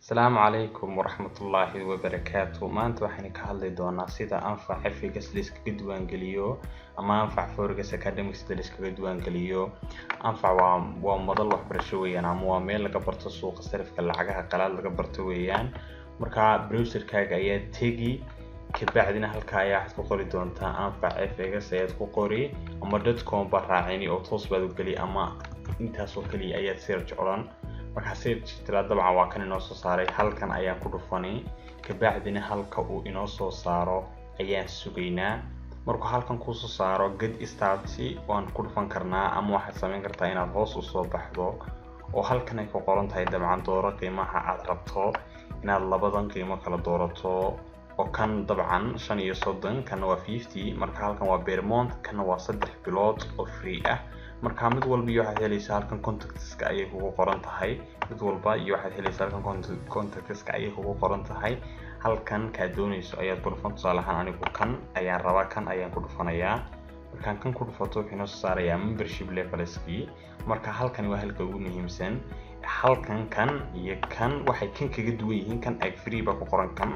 السلام عليكم ورحمة الله وبركاته. maanta waxaan ka hadli doonaa sida anfaca FX liskaga diiwaan geliyo ama anfac Forex Academic liskaga diiwaan geliyo. anfac waa model waxbarasho weeyaan ama waa meel laga barto suuqa sarifka lacagaha qalaad laga barto weeyaan. marka browserkaaga ayaa tagi kabacdina halka ayaa waxaad ku qori doontaa anfac FX ayaad ku qori ama .com ba raacini oo toos baad u gali ama intaas oo kaliya ayaad search oran. marka search tira dabcan waa kan inoo soo saaray halkan ayaan ku dhufanay kabacdina halka uu inoo soo saaro ayaan sugaynaa. marka halkan ku soo saaro get start waan ku dhufan karnaa ama waxaad sameyn kartaa inaad hoos u soo baxdo oo halkan ay ku qoran tahay dabcan dooro qiimaha aad rabto inaad labadan qiimo kala doorato oo kan dabcan 35 kana waa 50 marka halkan waa Vermont kana waa 3 bilood oo free ah. marka mid walba iyo waxaad helaysaa halkan contactska ay kugu qoran tahay mid walba iyo waxaad helaysaa halkan contactska ay kugu qoran tahay halkan ka doonayso ayaad ku dhufan tusaalahan anigu kan ayaan rabaa kan ayaan ku dhufanayaa. markaan kan ku dhufato wuxuu inoo saarayaa membership levelski. marka halkan waa halka ugu muhiimsan halkan kan iyo kan waxay kan kaga duwan yihiin kan ay free ba ku qoran kan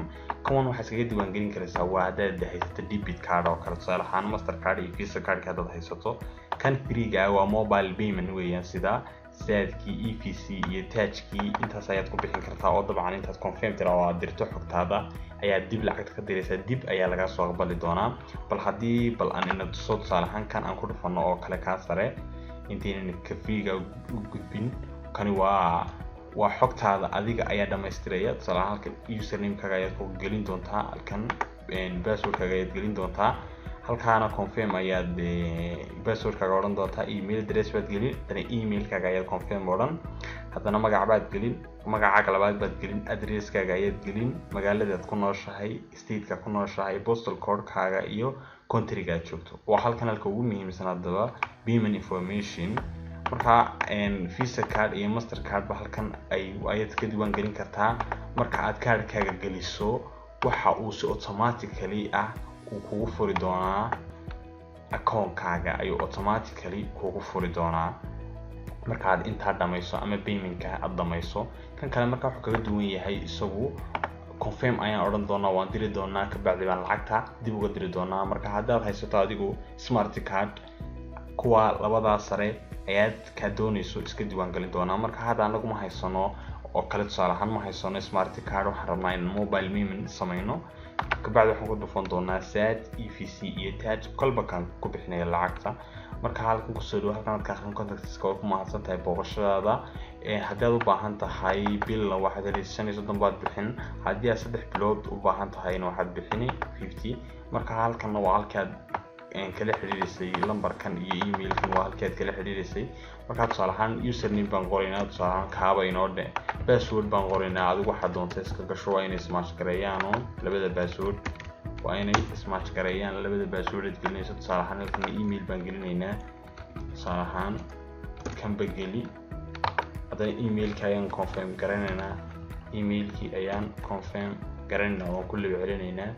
waxaad kaga diiwaan gelin karaysaa waa hadaad haysato debit card oo kale tusaalahan Mastercard iyo Visa card ka dad haysato kan free ga waa mobile payment weeyaan sida saadkii EFC iyo touchkii intaas ayaad ku bixin kartaa oo dabcan intaad confirm tira oo aad dirto xogtaada ayaa dib lacag ka diraysaa dib ayaa laga soo aqbali doonaa. bal hadii aan ina tuso tusaalahan kan aan ku dhufano oo kale ka sare intiin ka free ga u gudbin kani waa xogtaada adiga ayaa dhameystiraya tusaalahan halkan username kaaga ayaad ku gelin doontaa halkan password kaaga ayaad gelin doontaa halkaana confirm ayaad password kaaga oran doontaa email address baad gelin tan email kaaga ayaad confirm oran hadana magac baad gelin magacaaga labaad baad gelin address kaaga ayaad gelin magaalada aad ku nooshahay state ka ku nooshahay postal code kaaga iyo country ga joogto waa halkan halka ugu muhiimsan hadaba payment information. marka Visa card iyo Mastercard ba halkan ayaad ka diiwaan gelin kartaa. marka aad kaarkaaga geliso waxa uu si automatically uu kugu furi doonaa account-kaaga ayuu automatically kugu furi doonaa marka aad inta dhamayso ama payment-ka aad dhamayso. kan kale marka wuxuu kaga duwan yahay isagu confirm ayaan oran doonaa waan diri doonaa kabacdi baan lacagta dib uga diri doonaa. marka hadaad haysato adigu smart card kuwa labada sare ayaad ka doonayso iska diiwaan gelin doonaa. marka hadda anagu ma haysano oo kale tusaalahan ma haysano smart card waxaan rabnaa in mobile payment sameeyno kabacdi waxaan ku dhufan doonaa saad EFC iyo touch kolba kan ku bixinaya lacagta. marka halkan ku soo dhaw halkan aad ka akhrin contactska oo ku mahadsan tahay booqashadaada haddaad u baahan tahay bil waxaad helaysaa 35 baad bixin haddii aad 3 bilood u baahan tahayna waxaad bixini 50. marka halkan waa halkaad kala xiriirisay lambarkan iyo emailkan waa halkaad kala xiriirisay. marka tusaalahan username baan qoraynaa tusaalahan kaaba inoo dhe password baan qoraynaa adigu waxaad doontaa iska gasho waa inay smash gareeyaan labada password waa inay smash gareeyaan labada password aad gelinayso tusaalahan halkan email baan gelinaynaa tusaalahan kan ba geli hadana emailka ayaan confirm garanaynaa emailkii ayaan confirm garanaynaa oo kulli celinaynaa.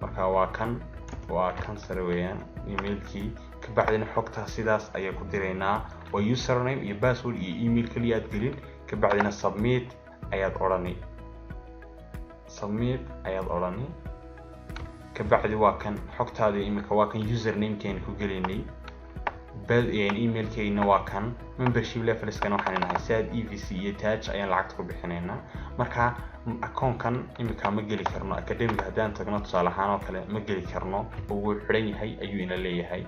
marka waa kan sare weeyaan emailkii kabacdina xogta sidaas ayaa ku diraynaa waa username iyo password iyo email kaliya aad gelin kabacdina submit ayaad orani kabacdi waa kan xogtaada imika waa kan username keen ku gelinay email keena waa kan membership levels kan waxaan nahay saad EFC iyo touch ayaan lacagta ku bixinaynaa. marka account-kan imika ma geli karno academic hadaan tagno tusaalahan oo kale ma geli karno oo uu xiran yahay ayuu ina leeyahay.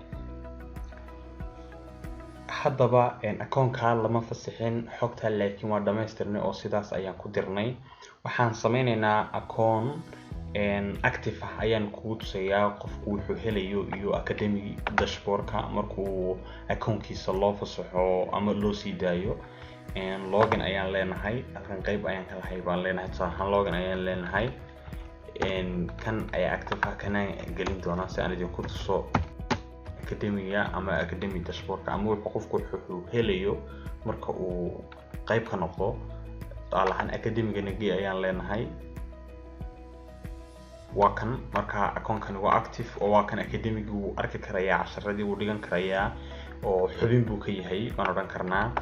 haddaba account-ka lama fasixin xogta laakiin waa dhameystirnay oo sidaas ayaan ku dirnay. waxaan sameynaynaa account active ayaan kugu tusayaa qofku wuxuu helayo iyo academic dashboard-ka markuu account-kiisa loo fasaxo ama loo sii daayo. login ayaan leenahay halkan qayb ayaan kala hay baan leenahay tusaalahan login ayaan leenahay kan ayaa active kana gelin doonaa si aan idinku tuso academiga ama academic dashboard-ka ama qofku wuxuu helayo marka uu qayb ka noqdo tusaalahan academiga ayaan leenahay waa kan marka account-kan waa active oo waa kan academic uu arki karayaa casharadii uu dhigan karayaa oo xubin buu ka yahay baan oran karnaa.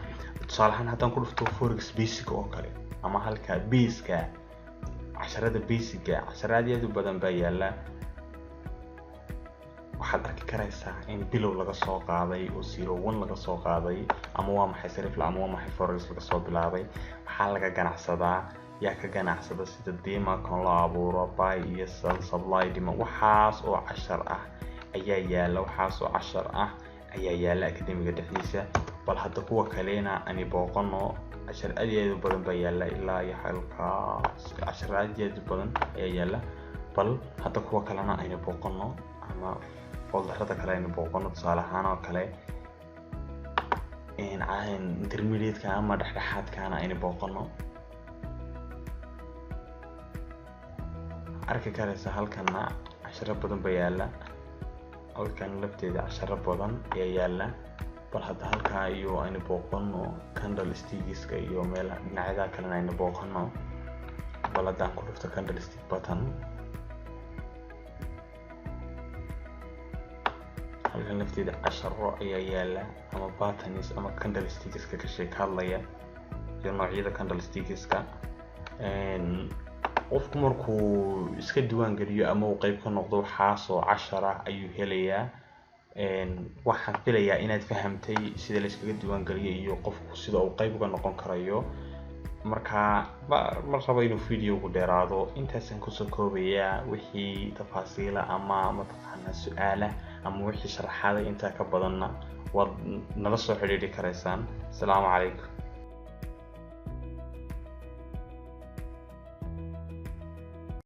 tusaalahan haddaan ku dhufto Forex basic oo kale ama halka base-ka casharada basic-ga casharada aad u badan baa yaala. waxaad arki karaysaa in bilow laga soo qaaday oo 01 laga soo qaaday ama waa maxay sarif ama waa maxay forex laga soo bilaabay. waxaa laga ganacsadaa yaa ka ganacsada sida deema kan loo abuuro buy iyo sell supply demand. waxaas oo cashar ah ayaa yaala akademiga dhexdiisa. bal hadda kuwa kaleena ani booqano cashar aad u badan baa yaala ilaa iyo halkaas cashar aad u badan ayaa yaala. bal hadda kuwa kalena aynu booqano ama folderada kale aynu booqano tusaale ahaan oo kale intermediate-ka ama dhexdhexaadkana aynu booqano. arki karaysa halkana casharo badan baa yaala, halkan lafteeda casharo badan ayaa yaala. bal hadda halkaa iyo aynu booqano candlesticks-ka iyo meelaha dhinacyada kalena aynu booqano. bal haddaan ku dhufto candlestick button, halkan lafteeda casharo ayaa yaala ama patterns ama candlesticks-ka ka sheekadlaya iyo noocyada candlesticks-ka. qofku markuu iska diiwaan geliyo ama uu qayb ka noqdo waxaasoo cashara ayuu helayaa. waxaan filayaa inaad fahamtay sida la iskaga diiwaan geliyo iyo qofku sida uu qayb uga noqon karayo. marka ma rabo inuu video-gu dheeraado, intaasaan kusoo koobayaa. wixii tafaasiila ama mataqaanaa su-aala ama wixii sharaxaada intaa ka badanna waad nala soo xiriiri karaysaan. Assalaamu calaykum.